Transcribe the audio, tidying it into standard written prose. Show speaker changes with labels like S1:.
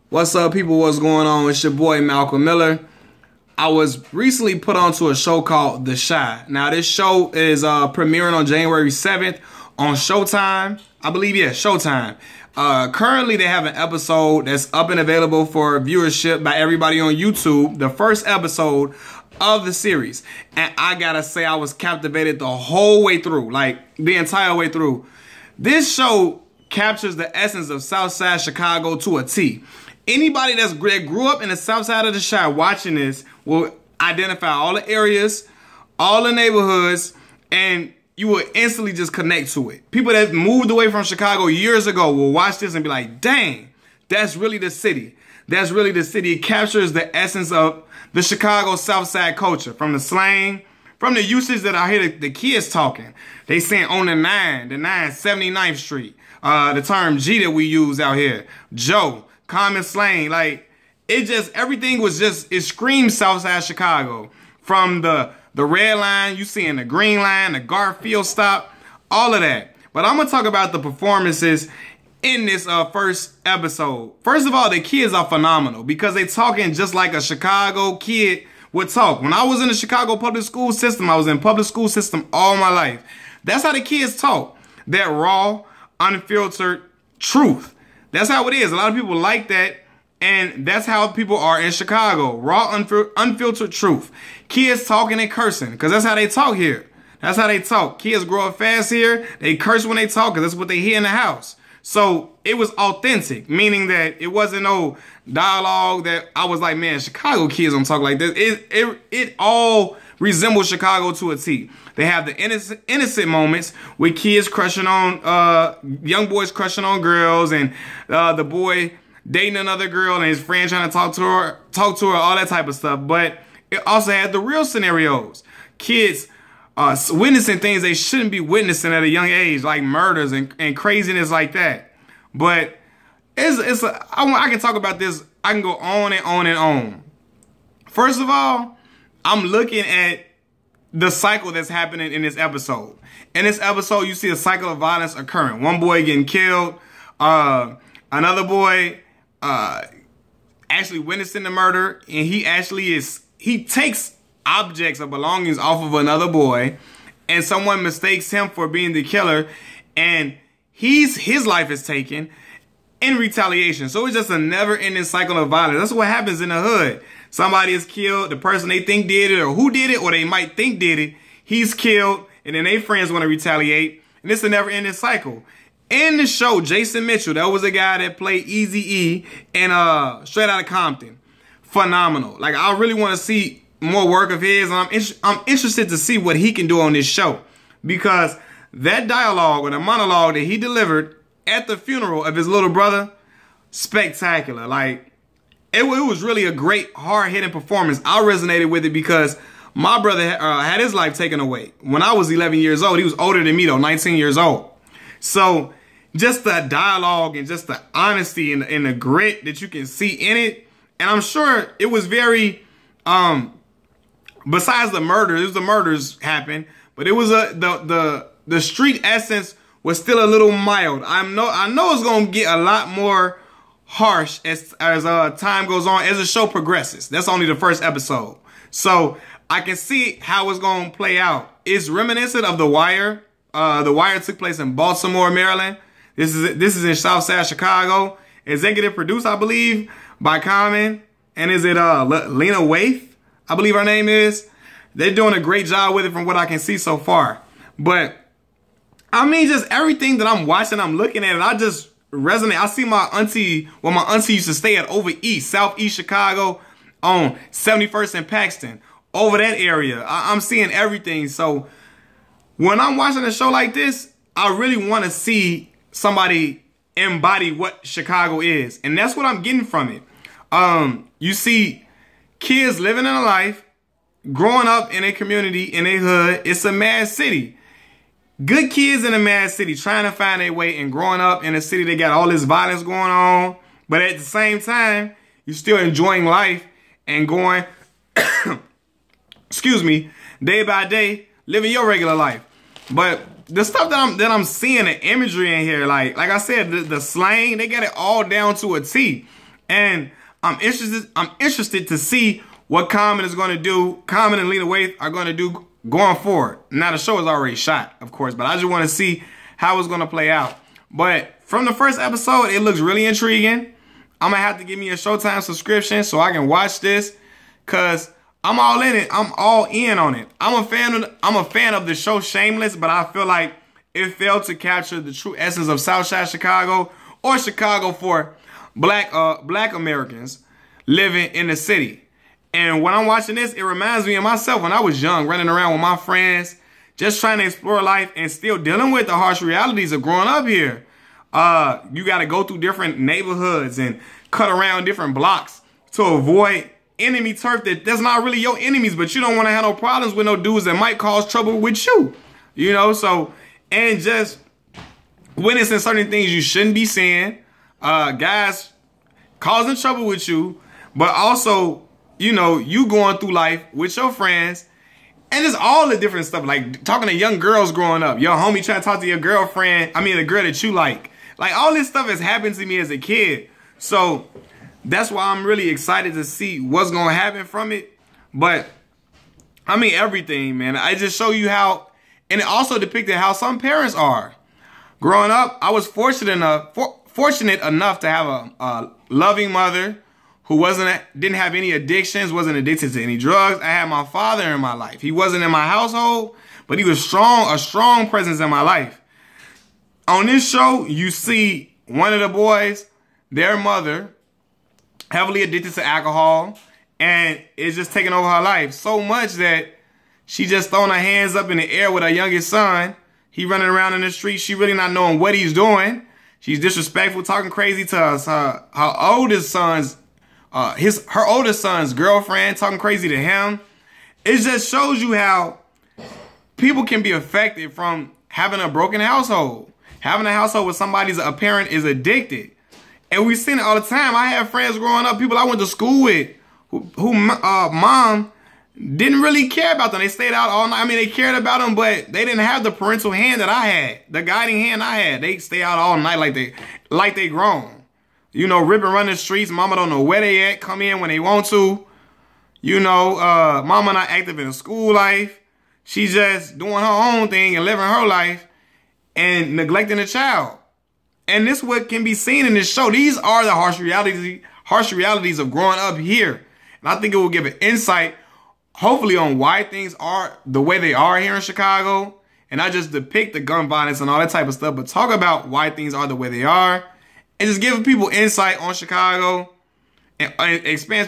S1: What's up, people? What's going on? It's your boy Malcolm Miller. I was recently put onto a show called The Chi. Now, this show is premiering on January 7th on Showtime. I believe, yeah, Showtime. Currently, they have an episode that's up and available for viewership by everybody on YouTube. The first episode of the series. And I gotta say, I was captivated the whole way through, like the entire way through. This show captures the essence of Southside Chicago to a T. Anybody that grew up in the south side of the Chi watching this will identify all the areas, all the neighborhoods, and you will instantly just connect to it. People that moved away from Chicago years ago will watch this and be like, dang, that's really the city. That's really the city. It captures the essence of the Chicago south side culture, from the slang, from the usage that I hear the kids talking. They saying on the 79th Street, the term G that we use out here, Joe. Common slang, like everything was just, it screams Southside Chicago. From the red line, you seeing the green line, the Garfield stop, all of that. But I'm gonna talk about the performances in this first episode. First of all, the kids are phenomenal because they talking just like a Chicago kid would talk. When I was in the Chicago public school system, I was in public school system all my life. That's how the kids talk. That raw, unfiltered truth. That's how it is. A lot of people like that, and that's how people are in Chicago. Raw, unfiltered truth. Kids talking and cursing, because that's how they talk here. That's how they talk. Kids grow up fast here. They curse when they talk, because that's what they hear in the house. So it was authentic, meaning that it wasn't no dialogue that I was like, man, Chicago kids don't talk like this. It all resembles Chicago to a T. They have the innocent moments with kids crushing on, young boys crushing on girls, and the boy dating another girl and his friend trying to talk to her, all that type of stuff. But it also had the real scenarios. Kids witnessing things they shouldn't be witnessing at a young age, like murders and craziness like that. But I can talk about this. I can go on and on and on. First of all, I'm looking at the cycle that's happening in this episode. In this episode, you see a cycle of violence occurring. One boy getting killed. Another boy actually witnessing the murder. And he takes objects or belongings off of another boy. And someone mistakes him for being the killer. And his life is taken in retaliation. So it's just a never-ending cycle of violence. That's what happens in the hood. Somebody is killed, the person they think did it or who did it or they might think did it, he's killed, and then their friends want to retaliate, and it's a never-ending cycle. In the show, Jason Mitchell, that was a guy that played Eazy-E in Straight Outta Compton. Phenomenal. Like, I really want to see more work of his, and I'm interested to see what he can do on this show, because that dialogue or the monologue that he delivered at the funeral of his little brother, spectacular. Like, it was really a great, hard-hitting performance. I resonated with it because my brother had his life taken away. When I was 11 years old, he was older than me, though, 19 years old. So just the dialogue and just the honesty and the grit that you can see in it. And I'm sure it was very, besides the murders happened, but it was the street essence was still a little mild. I know it's going to get a lot more harsh as time goes on, as the show progresses. That's only the first episode. So I can see how it's going to play out. It's reminiscent of The Wire. The Wire took place in Baltimore, Maryland. This is in Southside Chicago. Executive produced, I believe, by Common. And is it Lena Waithe, I believe her name is. They're doing a great job with it from what I can see so far. But I mean, just everything that I'm watching, I'm looking at it, I just resonate. I see my auntie used to stay at over east, southeast Chicago on 71st and Paxton, over that area. I'm seeing everything. So when I'm watching a show like this, I really want to see somebody embody what Chicago is. And that's what I'm getting from it. You see kids living in a life, growing up in a community, in a hood. It's a mad city. Good kids in a mad city trying to find their way and growing up in a city that got all this violence going on. But at the same time, you're still enjoying life and going, excuse me, day by day, living your regular life. But the stuff that I'm seeing, the imagery in here, like I said, the slang, they got it all down to a T. And I'm interested to see what Common is going to do. Common and Lena Waithe are going to do going forward. Now the show is already shot, of course, but I just want to see how it's going to play out. But from the first episode, it looks really intriguing. I'm gonna have to give me a Showtime subscription so I can watch this, cause I'm all in it. I'm all in on it. I'm a fan of the show Shameless, but I feel like it failed to capture the true essence of Southside Chicago, or Chicago for black Americans living in the city. And when I'm watching this, it reminds me of myself when I was young, running around with my friends, just trying to explore life and still dealing with the harsh realities of growing up here. You got to go through different neighborhoods and cut around different blocks to avoid enemy turf that's not really your enemies, but you don't want to have no problems with no dudes that might cause trouble with you. You know, so, and just witnessing certain things you shouldn't be saying, guys causing trouble with you, but also, you know, you going through life with your friends, and just all the different stuff, like talking to young girls growing up, your homie trying to talk to your girlfriend, I mean the girl that you like all this stuff has happened to me as a kid. So that's why I'm really excited to see what's going to happen from it. But I mean, everything, man. I just show you how, and it also depicted how some parents are. Growing up, I was fortunate enough to have a loving mother who didn't have any addictions, wasn't addicted to any drugs. I had my father in my life. He wasn't in my household, but he was a strong presence in my life. On this show, you see one of the boys, their mother, heavily addicted to alcohol, and it's just taking over her life so much that she just throwing her hands up in the air with her youngest son. He running around in the street. She really not knowing what he's doing. She's disrespectful, talking crazy to her oldest son's her oldest son's girlfriend, talking crazy to him. It just shows you how people can be affected from having a broken household. Having a household where a parent is addicted. And we've seen it all the time. I have friends growing up, people I went to school with, who mom didn't really care about them. They stayed out all night. I mean, they cared about them, but they didn't have the parental hand that I had, the guiding hand I had. They stay out all night like they grown. You know, rip and run the streets. Mama don't know where they at. Come in when they want to. You know, mama not active in the school life. She's just doing her own thing and living her life and neglecting the child. And this what can be seen in this show. These are the harsh realities of growing up here. And I think it will give an insight, hopefully, on why things are the way they are here in Chicago. And not just depict the gun violence and all that type of stuff, but talk about why things are the way they are. And just give people insight on Chicago and expands